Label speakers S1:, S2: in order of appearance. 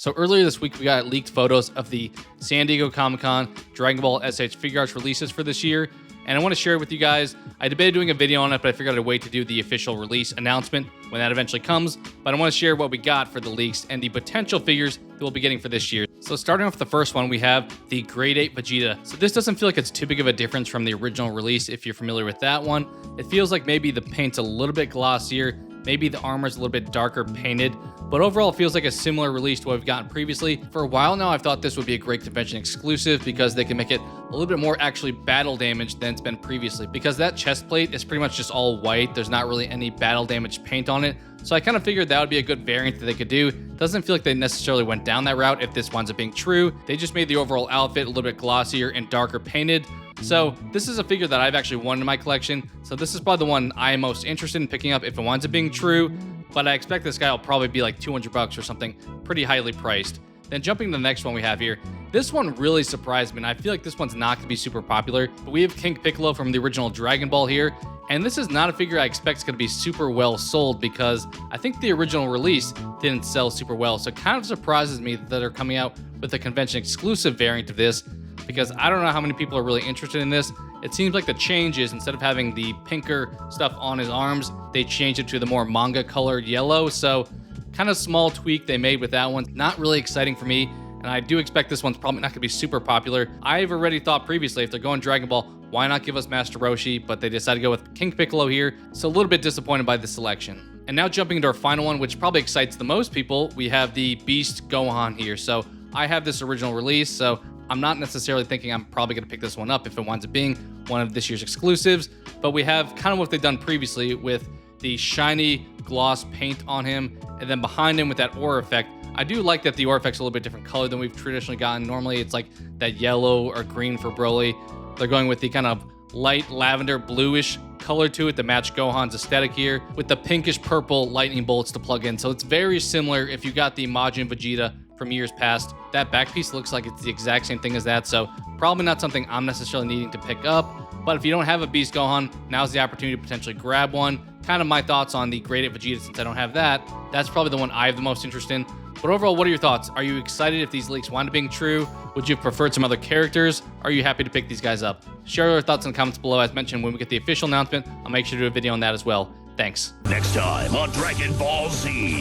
S1: So earlier this week, we got leaked photos of the San Diego Comic-Con Dragon Ball SH Figuarts releases for this year, and I want to share it with you guys. I debated doing a video on it, but I figured I'd wait to do the official release announcement when that eventually comes. But I want to share what we got for the leaks and the potential figures that we'll be getting for this year. So starting off with the first one, we have the Grade 8 Vegeta. So this doesn't feel like it's too big of a difference from the original release if you're familiar with that one. It feels like maybe the paint's a little bit glossier, maybe the armor's a little bit darker painted, but overall it feels like a similar release to what we've gotten previously. For a while now, I've thought this would be a great convention exclusive because they can make it a little bit more actually battle damage than it's been previously. Because that chest plate is pretty much just all white, there's not really any battle damage paint on it. So I kind of figured that would be a good variant that they could do. Doesn't feel like they necessarily went down that route if this winds up being true. They just made the overall outfit a little bit glossier and darker painted. So this is a figure that I've actually won in my collection. So this is probably the one I am most interested in picking up if it winds up being true. But I expect this guy will probably be like 200 bucks or something, pretty highly priced. Then jumping to the next one we have here. This one really surprised me, and I feel like this one's not going to be super popular. But we have King Piccolo from the original Dragon Ball here. And this is not a figure I expect is going to be super well sold because I think the original release didn't sell super well. So it kind of surprises me that they're coming out with a convention exclusive variant of this because I don't know how many people are really interested in this. It seems like the change is instead of having the pinker stuff on his arms, they changed it to the more manga colored yellow. So kind of small tweak they made with that one. Not really exciting for me. And I do expect this one's probably not going to be super popular. I've already thought previously if they're going Dragon Ball, why not give us Master Roshi? But they decided to go with King Piccolo here. So a little bit disappointed by the selection. And now jumping into our final one, which probably excites the most people, we have the Beast Gohan here. So I have this original release, so I'm not necessarily thinking I'm probably going to pick this one up if it winds up being one of this year's exclusives. But we have kind of what they've done previously with the shiny gloss paint on him. And then behind him with that aura effect. I do like that the aura effect's a little bit different color than we've traditionally gotten. Normally it's like that yellow or green for Broly. They're going with the kind of light lavender bluish color to it to match Gohan's aesthetic here with the pinkish purple lightning bolts to plug in. So it's very similar if you got the Majin Vegeta from years past. That back piece looks like it's the exact same thing as that. So probably not something I'm necessarily needing to pick up. But if you don't have a Beast Gohan, now's the opportunity to potentially grab one. Kind of my thoughts on the Grade 8 Vegeta since I don't have that. That's probably the one I have the most interest in. But overall, what are your thoughts? Are you excited if these leaks wind up being true? Would you have preferred some other characters? Are you happy to pick these guys up? Share your thoughts in the comments below. As mentioned, when we get the official announcement, I'll make sure to do a video on that as well. Thanks.
S2: Next time on Dragon Ball Z.